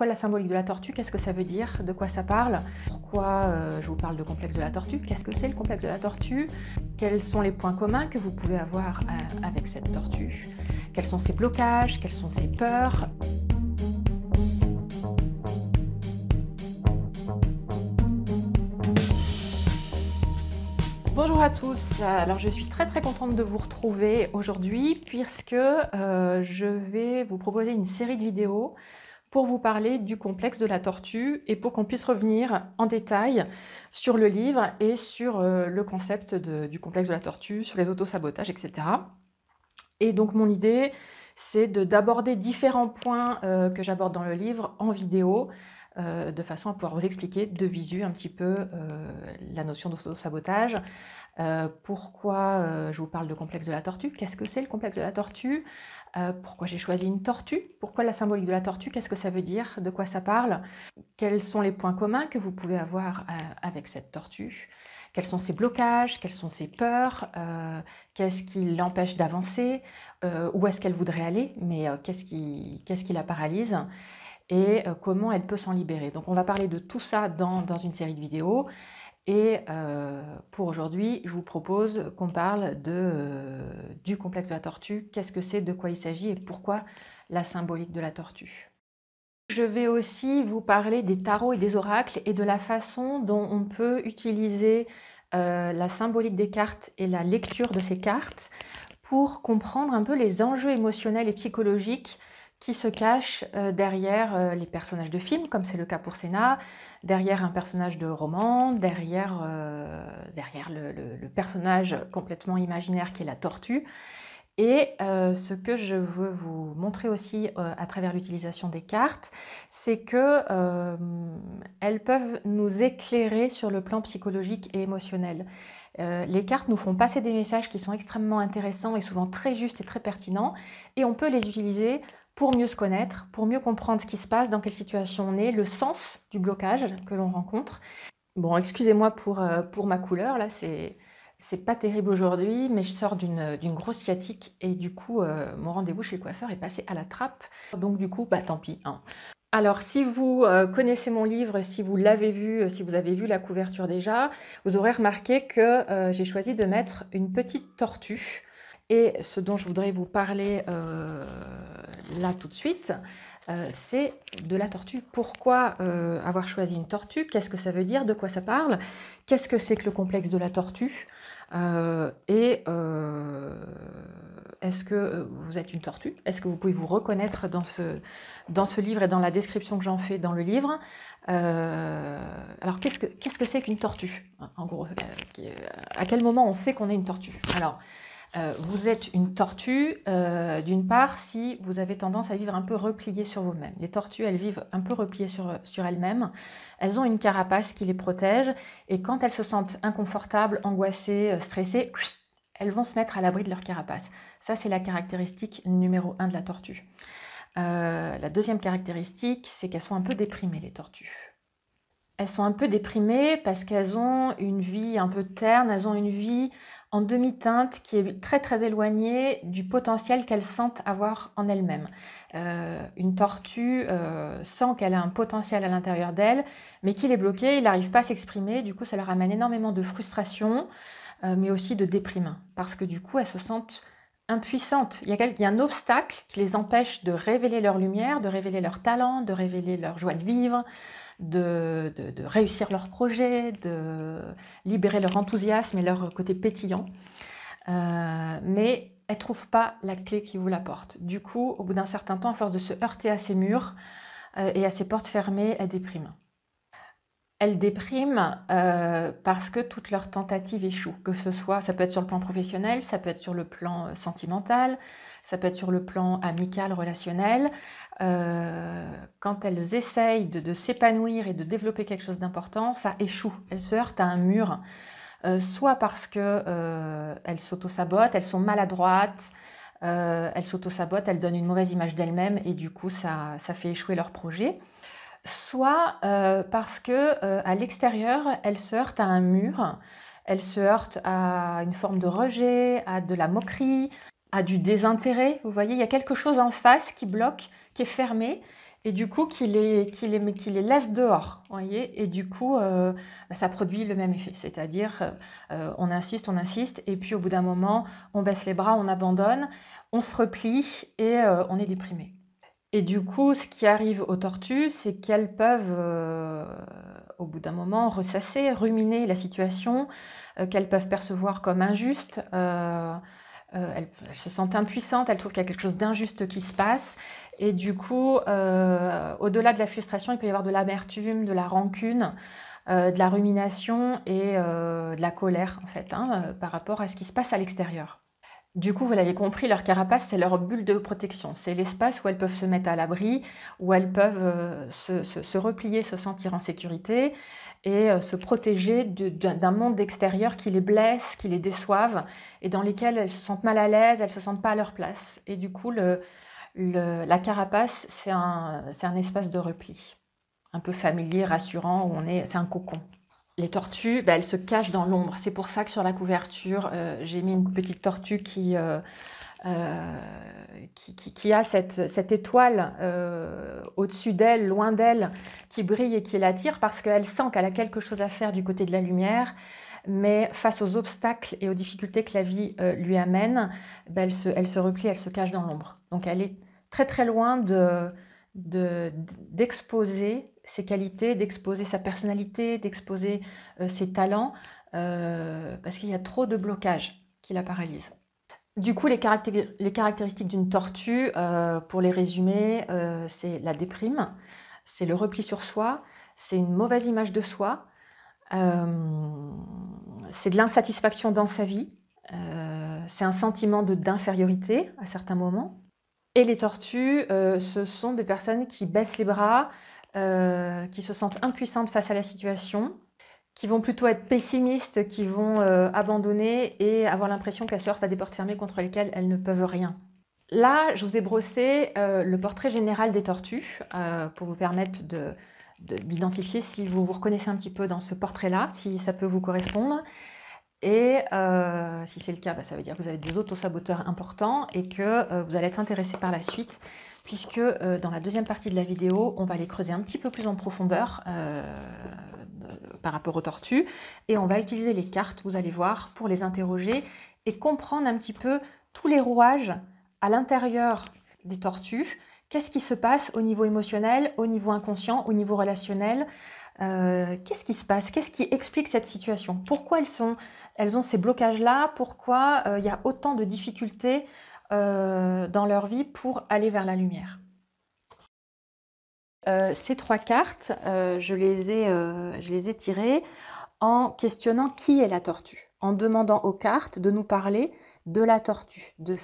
Pourquoi la symbolique de la tortue? Qu'est-ce que ça veut dire? De quoi ça parle? Pourquoi je vous parle de complexe de la tortue? Qu'est-ce que c'est le complexe de la tortue? Quels sont les points communs que vous pouvez avoir avec cette tortue? Quels sont ses blocages? Quelles sont ses peurs? Bonjour à tous, alors je suis très contente de vous retrouver aujourd'hui puisque je vais vous proposer une série de vidéos pour vous parler du complexe de la tortue et pour qu'on puisse revenir en détail sur le livre et sur le concept du complexe de la tortue, sur les autosabotages, etc. Et donc mon idée, c'est d'aborder différents points que j'aborde dans le livre en vidéo, de façon à pouvoir vous expliquer de visu un petit peu la notion d'autosabotage. Pourquoi je vous parle de complexe de la tortue? Qu'est-ce que c'est le complexe de la tortue? Pourquoi j'ai choisi une tortue? Pourquoi la symbolique de la tortue? Qu'est-ce que ça veut dire? De quoi ça parle? Quels sont les points communs que vous pouvez avoir avec cette tortue? Quels sont ses blocages? Quelles sont ses peurs? Qu'est-ce qui l'empêche d'avancer? Où est-ce qu'elle voudrait aller? Mais qu'est-ce qui la paralyse? Et comment elle peut s'en libérer? Donc on va parler de tout ça dans une série de vidéos. Et pour aujourd'hui, je vous propose qu'on parle du complexe de la tortue. Qu'est-ce que c'est, de quoi il s'agit et pourquoi la symbolique de la tortue. Je vais aussi vous parler des tarots et des oracles et de la façon dont on peut utiliser la symbolique des cartes et la lecture de ces cartes pour comprendre un peu les enjeux émotionnels et psychologiques qui se cachent derrière les personnages de films, comme c'est le cas pour Senna, derrière un personnage de roman, derrière le personnage complètement imaginaire qui est la tortue. Et ce que je veux vous montrer aussi à travers l'utilisation des cartes, c'est que elles peuvent nous éclairer sur le plan psychologique et émotionnel. Les cartes nous font passer des messages qui sont extrêmement intéressants et souvent très justes et très pertinents, et on peut les utiliser pour mieux se connaître, pour mieux comprendre ce qui se passe, dans quelle situation on est, le sens du blocage que l'on rencontre. Bon, excusez-moi pour ma couleur, là, c'est pas terrible aujourd'hui, mais je sors d'une grosse sciatique et du coup, mon rendez-vous chez le coiffeur est passé à la trappe. Donc du coup, bah tant pis, hein. Alors, si vous connaissez mon livre, si vous l'avez vu, si vous avez vu la couverture déjà, vous aurez remarqué que j'ai choisi de mettre une petite tortue. Et ce dont je voudrais vous parler là tout de suite, c'est de la tortue. Pourquoi avoir choisi une tortue? Qu'est-ce que ça veut dire? De quoi ça parle? Qu'est-ce que c'est que le complexe de la tortue? Est-ce que vous êtes une tortue? Est-ce que vous pouvez vous reconnaître dans ce livre et dans la description que j'en fais dans le livre? Alors, qu'est-ce que c'est qu'une tortue? En gros, à quel moment on sait qu'on est une tortue? Alors, vous êtes une tortue, d'une part, si vous avez tendance à vivre un peu repliée sur vous-même. Les tortues, elles vivent un peu repliées sur elles-mêmes. Elles ont une carapace qui les protège, et quand elles se sentent inconfortables, angoissées, stressées, elles vont se mettre à l'abri de leur carapace. Ça, c'est la caractéristique numéro 1 de la tortue. La deuxième caractéristique, c'est qu'elles sont un peu déprimées, les tortues. Elles sont un peu déprimées parce qu'elles ont une vie un peu terne, elles ont une vie en demi-teinte qui est très éloignée du potentiel qu'elles sentent avoir en elles-mêmes. Une tortue sent qu'elle a un potentiel à l'intérieur d'elle, mais qu'il est bloqué, il n'arrive pas à s'exprimer, du coup ça leur amène énormément de frustration, mais aussi de déprime, parce que du coup elles se sentent impuissantes. Il y a un obstacle qui les empêche de révéler leur lumière, de révéler leur talent, de révéler leur joie de vivre, de réussir leur projet, de libérer leur enthousiasme et leur côté pétillant. Mais elles ne trouvent pas la clé qui vous l'apporte. Du coup, au bout d'un certain temps, à force de se heurter à ces murs et à ces portes fermées, elles dépriment. Elles dépriment parce que toutes leurs tentatives échouent. Que ce soit, ça peut être sur le plan professionnel, ça peut être sur le plan sentimental, ça peut être sur le plan amical, relationnel. Quand elles essayent de s'épanouir et de développer quelque chose d'important, ça échoue. Elles se heurtent à un mur, soit parce qu'elles s'auto-sabotent, elles sont maladroites, elles s'auto-sabotent, elles donnent une mauvaise image d'elles-mêmes et du coup ça fait échouer leur projet. Soit parce que à l'extérieur, elles se heurtent à un mur, elles se heurtent à une forme de rejet, à de la moquerie, à du désintérêt. Vous voyez, il y a quelque chose en face qui bloque, qui est fermé, et du coup qui les laisse dehors, vous voyez, et du coup ça produit le même effet, c'est-à-dire on insiste, et puis au bout d'un moment, on baisse les bras, on abandonne, on se replie et on est déprimé. Et du coup, ce qui arrive aux tortues, c'est qu'elles peuvent, au bout d'un moment, ressasser, ruminer la situation, qu'elles peuvent percevoir comme injuste. Elles se sentent impuissantes, elles trouvent qu'il y a quelque chose d'injuste qui se passe. Et du coup, au-delà de la frustration, il peut y avoir de l'amertume, de la rancune, de la rumination et de la colère, en fait, par rapport à ce qui se passe à l'extérieur. Du coup, vous l'avez compris, leur carapace, c'est leur bulle de protection. C'est l'espace où elles peuvent se mettre à l'abri, où elles peuvent se replier, se sentir en sécurité et se protéger d'un monde extérieur qui les blesse, qui les déçoive et dans lesquels elles se sentent mal à l'aise, elles ne se sentent pas à leur place. Et du coup, la carapace, c'est un espace de repli, un peu familier, rassurant, où c'est un cocon. Les tortues, elles se cachent dans l'ombre. C'est pour ça que sur la couverture, j'ai mis une petite tortue qui a cette étoile au-dessus d'elle, loin d'elle, qui brille et qui l'attire parce qu'elle sent qu'elle a quelque chose à faire du côté de la lumière. Mais face aux obstacles et aux difficultés que la vie lui amène, elle se replie, elle se cache dans l'ombre. Donc elle est très très loin d'exposer ses qualités, d'exposer sa personnalité, d'exposer ses talents, parce qu'il y a trop de blocages qui la paralysent. Du coup, les caractéristiques d'une tortue, pour les résumer, c'est la déprime, c'est le repli sur soi, c'est une mauvaise image de soi, c'est de l'insatisfaction dans sa vie, c'est un sentiment d'infériorité à certains moments. Et les tortues, ce sont des personnes qui baissent les bras, qui se sentent impuissantes face à la situation, qui vont plutôt être pessimistes, qui vont abandonner et avoir l'impression qu'elles sortent à des portes fermées contre lesquelles elles ne peuvent rien. Là, je vous ai brossé le portrait général des tortues pour vous permettre d'identifier si vous vous reconnaissez un petit peu dans ce portrait-là, si ça peut vous correspondre. Et si c'est le cas, ça veut dire que vous avez des autosaboteurs importants et que vous allez être intéressé par la suite, puisque dans la deuxième partie de la vidéo, on va les creuser un petit peu plus en profondeur par rapport aux tortues, et on va utiliser les cartes, vous allez voir, pour les interroger et comprendre un petit peu tous les rouages à l'intérieur des tortues. Qu'est-ce qui se passe au niveau émotionnel, au niveau inconscient, au niveau relationnel? Qu'est-ce qui se passe? Qu'est-ce qui explique cette situation? Pourquoi elles ont ces blocages-là? Pourquoi il y a autant de difficultés dans leur vie pour aller vers la lumière? Ces trois cartes, je les ai tirées en questionnant qui est la tortue, en demandant aux cartes de nous parler de la tortue, de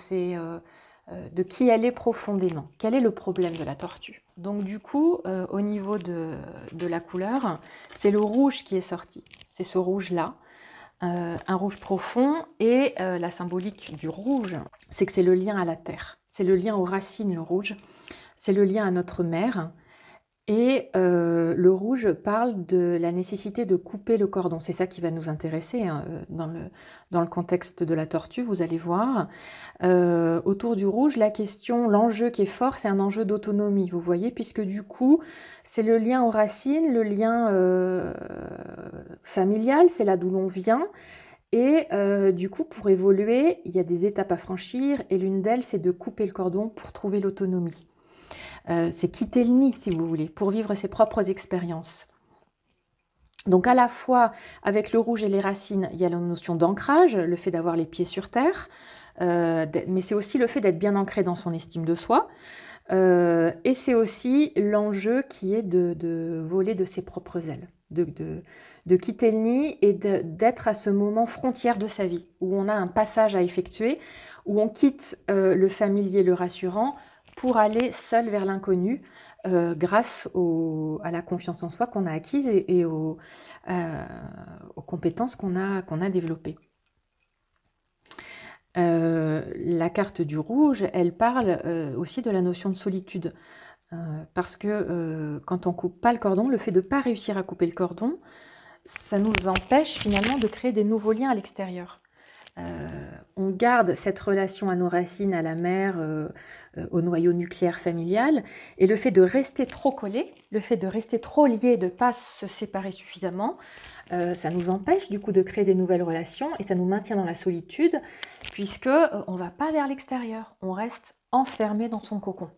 qui elle est profondément. Quel est le problème de la tortue? Donc du coup, au niveau de la couleur, c'est le rouge qui est sorti. C'est ce rouge-là, un rouge profond, et la symbolique du rouge, c'est que c'est le lien à la terre. C'est le lien aux racines, le rouge. C'est le lien à notre mère. Et le rouge parle de la nécessité de couper le cordon. C'est ça qui va nous intéresser dans le contexte de la tortue, vous allez voir. Autour du rouge, l'enjeu qui est fort, c'est un enjeu d'autonomie, vous voyez, puisque du coup, c'est le lien aux racines, le lien familial, c'est là d'où l'on vient. Et du coup, pour évoluer, il y a des étapes à franchir, et l'une d'elles, c'est de couper le cordon pour trouver l'autonomie. C'est quitter le nid, si vous voulez, pour vivre ses propres expériences. Donc à la fois, avec le rouge et les racines, il y a la notion d'ancrage, le fait d'avoir les pieds sur terre, mais c'est aussi le fait d'être bien ancré dans son estime de soi, et c'est aussi l'enjeu qui est de voler de ses propres ailes, de quitter le nid et d'être à ce moment frontière de sa vie, où on a un passage à effectuer, où on quitte le familier, le rassurant, pour aller seul vers l'inconnu, grâce à la confiance en soi qu'on a acquise et aux compétences qu'on a développées. La carte du rouge, elle parle aussi de la notion de solitude, parce que quand on coupe pas le cordon, le fait de ne pas réussir à couper le cordon, ça nous empêche finalement de créer des nouveaux liens à l'extérieur. on garde cette relation à nos racines, à la mère, au noyau nucléaire familial, et le fait de rester trop collé, le fait de rester trop lié, de ne pas se séparer suffisamment, ça nous empêche du coup de créer des nouvelles relations et ça nous maintient dans la solitude puisque on ne va pas vers l'extérieur, on reste enfermé dans son cocon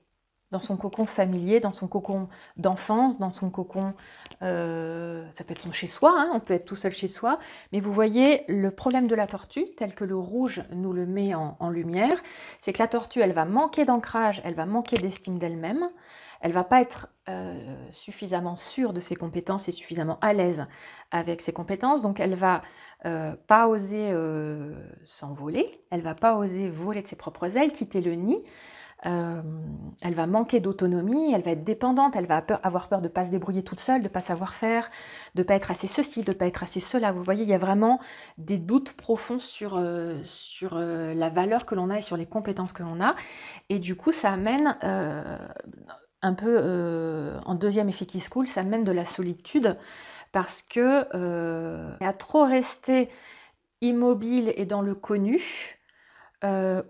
familier, dans son cocon d'enfance, dans son cocon, ça peut être son chez-soi, hein, on peut être tout seul chez soi, mais vous voyez le problème de la tortue, tel que le rouge nous le met en lumière, c'est que la tortue, elle va manquer d'ancrage, elle va manquer d'estime d'elle-même, elle va pas être suffisamment sûre de ses compétences et suffisamment à l'aise avec ses compétences, donc elle va pas oser s'envoler, elle va pas oser voler de ses propres ailes, quitter le nid. Elle va manquer d'autonomie, elle va être dépendante, elle va avoir peur de ne pas se débrouiller toute seule, de ne pas savoir faire, de ne pas être assez ceci, de ne pas être assez cela. Vous voyez, il y a vraiment des doutes profonds sur la valeur que l'on a et sur les compétences que l'on a. Et du coup, ça amène un peu, en deuxième effet qui se coule, ça amène de la solitude parce que à trop rester immobile et dans le connu, on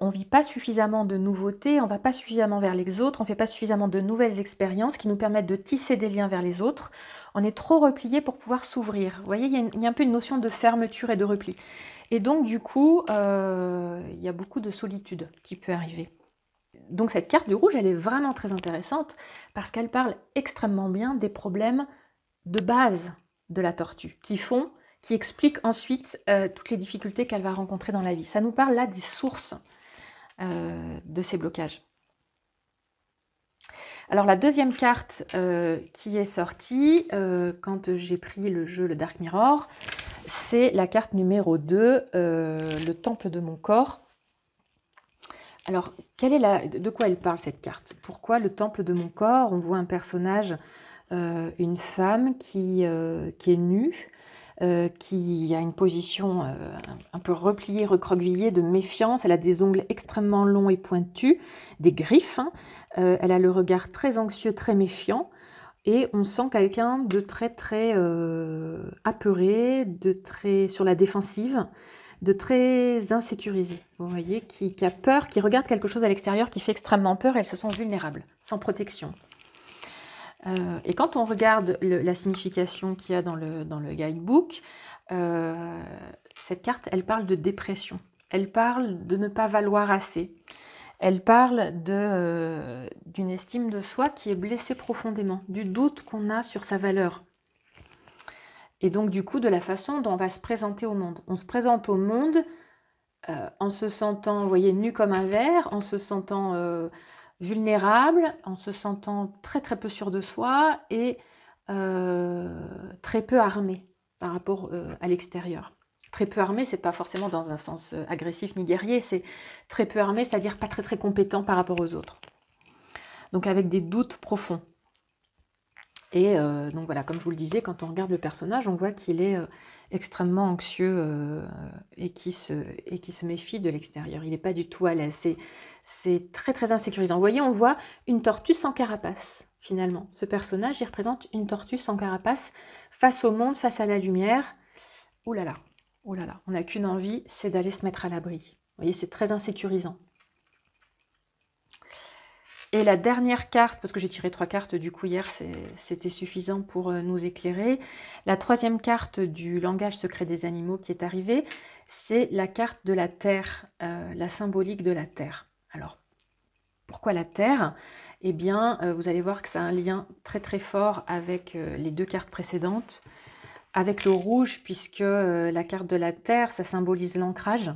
ne vit pas suffisamment de nouveautés, on ne va pas suffisamment vers les autres, on ne fait pas suffisamment de nouvelles expériences qui nous permettent de tisser des liens vers les autres. On est trop replié pour pouvoir s'ouvrir. Vous voyez, il y a un peu une notion de fermeture et de repli. Et donc, du coup, il y a beaucoup de solitude qui peut arriver. Donc, cette carte du rouge, elle est vraiment très intéressante parce qu'elle parle extrêmement bien des problèmes de base de la tortue qui explique ensuite toutes les difficultés qu'elle va rencontrer dans la vie. Ça nous parle là des sources de ces blocages. Alors la deuxième carte qui est sortie quand j'ai pris le jeu, le Dark Mirror, c'est la carte numéro 2, le temple de mon corps. Alors, de quoi elle parle cette carte? Pourquoi le temple de mon corps? On voit un personnage, une femme qui est nue, qui a une position un peu repliée, recroquevillée, de méfiance. Elle a des ongles extrêmement longs et pointus, des griffes. Hein. Elle a le regard très anxieux, très méfiant. Et on sent quelqu'un de très, très apeuré, de très sur la défensive, de très insécurisé. Vous voyez, qui a peur, qui regarde quelque chose à l'extérieur, qui fait extrêmement peur. Et elle se sent vulnérable, sans protection. Et quand on regarde la signification qu'il y a dans le guidebook, cette carte, elle parle de dépression. Elle parle de ne pas valoir assez. Elle parle d'une estime de soi qui est blessée profondément, du doute qu'on a sur sa valeur. Et donc, du coup, de la façon dont on va se présenter au monde. On se présente au monde en se sentant, vous voyez, nu comme un verre, en se sentant vulnérable, en se sentant très très peu sûr de soi et très peu armé par rapport à l'extérieur. Très peu armé, c'est pas forcément dans un sens agressif ni guerrier, c'est très peu armé, c'est-à-dire pas très très compétent par rapport aux autres. Donc avec des doutes profonds. Et donc voilà, comme je vous le disais, quand on regarde le personnage, on voit qu'il est extrêmement anxieux et qui se méfie de l'extérieur. Il n'est pas du tout à l'aise. C'est très très insécurisant. Vous voyez, on voit une tortue sans carapace, finalement. Ce personnage, il représente une tortue sans carapace, face au monde, face à la lumière. Ouh là là, ouh là là. On n'a qu'une envie, c'est d'aller se mettre à l'abri. Vous voyez, c'est très insécurisant. Et la dernière carte, parce que j'ai tiré 3 cartes du coup hier, c'était suffisant pour nous éclairer. La troisième carte du langage secret des animaux qui est arrivée, c'est la carte de la terre, la symbolique de la terre. Alors, pourquoi la terre? Eh bien, vous allez voir que ça a un lien très très fort avec les 2 cartes précédentes, avec le rouge, puisque la carte de la terre, ça symbolise l'ancrage.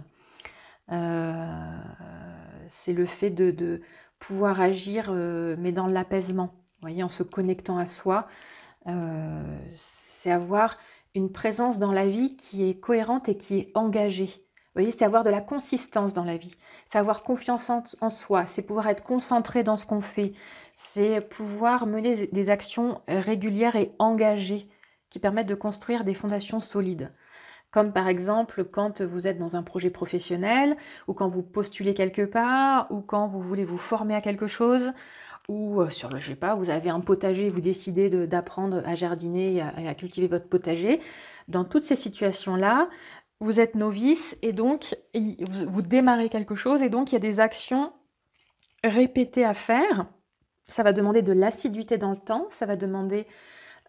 C'est le fait de pouvoir agir, mais dans l'apaisement, vous voyez, en se connectant à soi. C'est avoir une présence dans la vie qui est cohérente et qui est engagée. Vous voyez, c'est avoir de la consistance dans la vie, c'est avoir confiance en soi, c'est pouvoir être concentré dans ce qu'on fait, c'est pouvoir mener des actions régulières et engagées qui permettent de construire des fondations solides. Comme par exemple quand vous êtes dans un projet professionnel, ou quand vous postulez quelque part, ou quand vous voulez vous former à quelque chose, ou je sais pas, vous avez un potager, vous décidez d'apprendre à jardiner et à cultiver votre potager. Dans toutes ces situations-là, vous êtes novice et donc vous démarrez quelque chose et donc il y a des actions répétées à faire. Ça va demander de l'assiduité dans le temps, ça va demander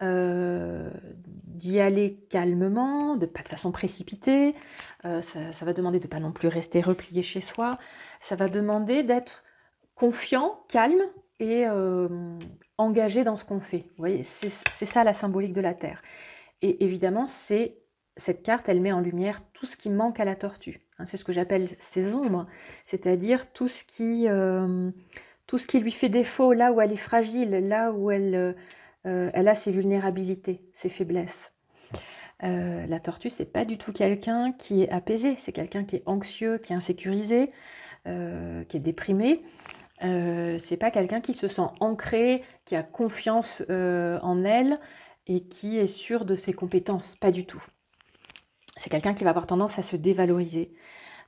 d'y aller calmement, pas de façon précipitée, ça va demander de ne pas non plus rester replié chez soi, ça va demander d'être confiant, calme et engagé dans ce qu'on fait. Vous voyez, c'est ça la symbolique de la Terre. Et évidemment, cette carte, elle met en lumière tout ce qui manque à la tortue. C'est ce que j'appelle ses ombres, c'est-à-dire tout ce qui lui fait défaut, là où elle est fragile, là où elle a ses vulnérabilités, ses faiblesses. La tortue, c'est pas du tout quelqu'un qui est apaisé, c'est quelqu'un qui est anxieux, qui est insécurisé, qui est déprimé. C'est pas quelqu'un qui se sent ancré, qui a confiance en elle et qui est sûr de ses compétences, pas du tout. C'est quelqu'un qui va avoir tendance à se dévaloriser.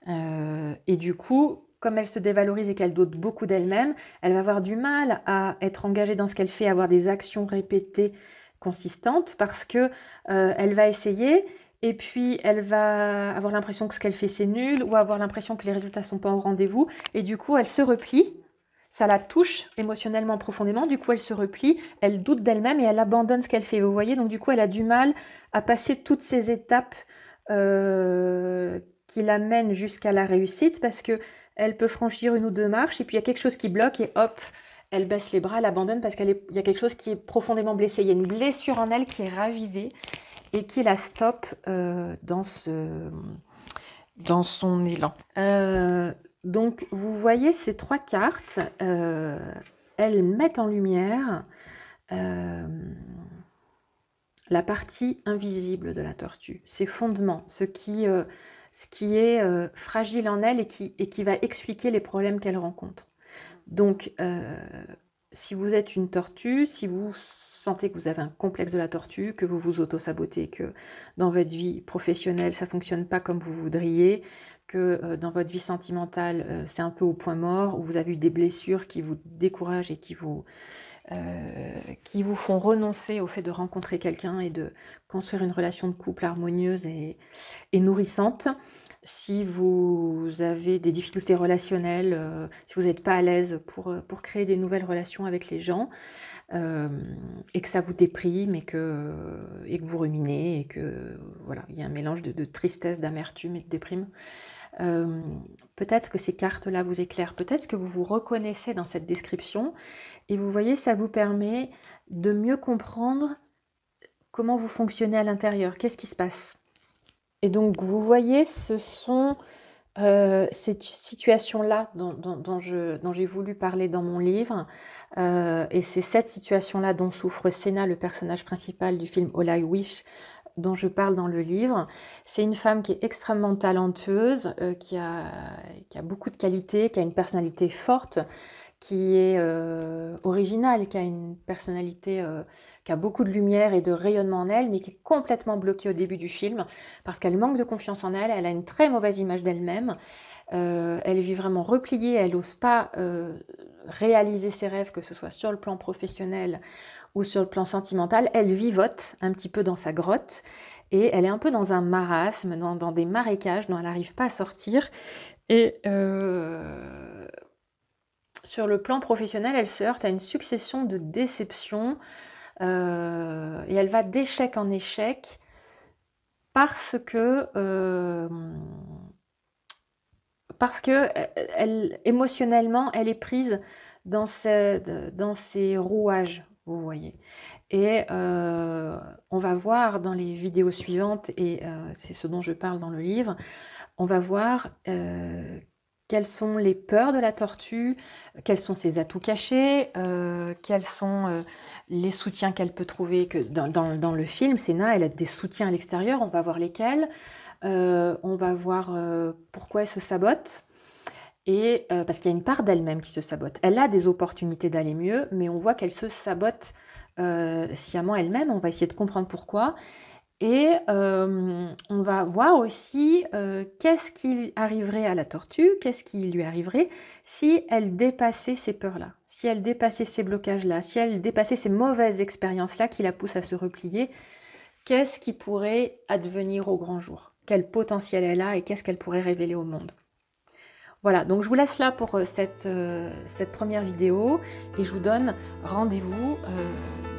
Et du coup, comme elle se dévalorise et qu'elle doute beaucoup d'elle-même, elle va avoir du mal à être engagée dans ce qu'elle fait, à avoir des actions répétées consistantes, parce que elle va essayer et puis elle va avoir l'impression que ce qu'elle fait c'est nul, ou avoir l'impression que les résultats sont pas au rendez-vous, et du coup elle se replie. Ça la touche émotionnellement profondément, du coup elle se replie, elle doute d'elle-même et elle abandonne ce qu'elle fait, vous voyez, donc du coup elle a du mal à passer toutes ces étapes qui l'amènent jusqu'à la réussite, parce que elle peut franchir une ou deux marches et puis il y a quelque chose qui bloque et hop, elle baisse les bras, elle abandonne parce qu'il y a quelque chose qui est profondément blessé, il y a une blessure en elle qui est ravivée et qui la stoppe dans son élan. Donc vous voyez ces trois cartes, elles mettent en lumière la partie invisible de la tortue, ses fondements, ce qui est fragile en elle et qui va expliquer les problèmes qu'elle rencontre. Donc si vous êtes une tortue, si vous sentez que vous avez un complexe de la tortue, que vous vous auto-sabotez, que dans votre vie professionnelle ça ne fonctionne pas comme vous voudriez, que dans votre vie sentimentale c'est un peu au point mort, où vous avez eu des blessures qui vous découragent et qui vous font renoncer au fait de rencontrer quelqu'un et de construire une relation de couple harmonieuse et nourrissante. Si vous avez des difficultés relationnelles, si vous n'êtes pas à l'aise pour créer des nouvelles relations avec les gens, et que ça vous déprime et que vous ruminez et que voilà, il y a un mélange de tristesse, d'amertume et de déprime, peut-être que ces cartes-là vous éclairent, peut-être que vous vous reconnaissez dans cette description et vous voyez, ça vous permet de mieux comprendre comment vous fonctionnez à l'intérieur, qu'est-ce qui se passe. Et donc vous voyez, ce sont cette situation-là dont j'ai voulu parler dans mon livre, et c'est cette situation-là dont souffre Senna, le personnage principal du film All I Wish, dont je parle dans le livre. C'est une femme qui est extrêmement talentueuse, qui a beaucoup de qualités, qui a une personnalité forte, qui est originale, qui a une personnalité qui a beaucoup de lumière et de rayonnement en elle, mais qui est complètement bloquée au début du film, parce qu'elle manque de confiance en elle, elle a une très mauvaise image d'elle-même, elle vit vraiment repliée, elle n'ose pas réaliser ses rêves, que ce soit sur le plan professionnel ou sur le plan sentimental, elle vivote un petit peu dans sa grotte, et elle est un peu dans un marasme, dans des marécages dont elle n'arrive pas à sortir, et sur le plan professionnel, elle se heurte à une succession de déceptions, et elle va d'échec en échec parce que émotionnellement, elle est prise dans ses rouages, vous voyez. Et on va voir dans les vidéos suivantes, et c'est ce dont je parle dans le livre, on va voir quelles sont les peurs de la tortue, quels sont ses atouts cachés, quels sont les soutiens qu'elle peut trouver. Dans le film, Senna, elle a des soutiens à l'extérieur, on va voir lesquels, on va voir pourquoi elle se sabote, et parce qu'il y a une part d'elle-même qui se sabote. Elle a des opportunités d'aller mieux, mais on voit qu'elle se sabote sciemment elle-même, on va essayer de comprendre pourquoi. Et on va voir aussi qu'est-ce qui arriverait à la tortue, qu'est-ce qui lui arriverait si elle dépassait ces peurs-là, si elle dépassait ces blocages-là, si elle dépassait ces mauvaises expériences-là qui la poussent à se replier, qu'est-ce qui pourrait advenir au grand jour. quel potentiel elle a et qu'est-ce qu'elle pourrait révéler au monde. Voilà, donc je vous laisse là pour cette première vidéo et je vous donne rendez-vous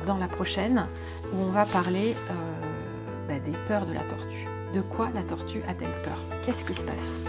dans la prochaine où on va parler des peurs de la tortue. De quoi la tortue a-t-elle peur? Qu'est-ce qui se passe?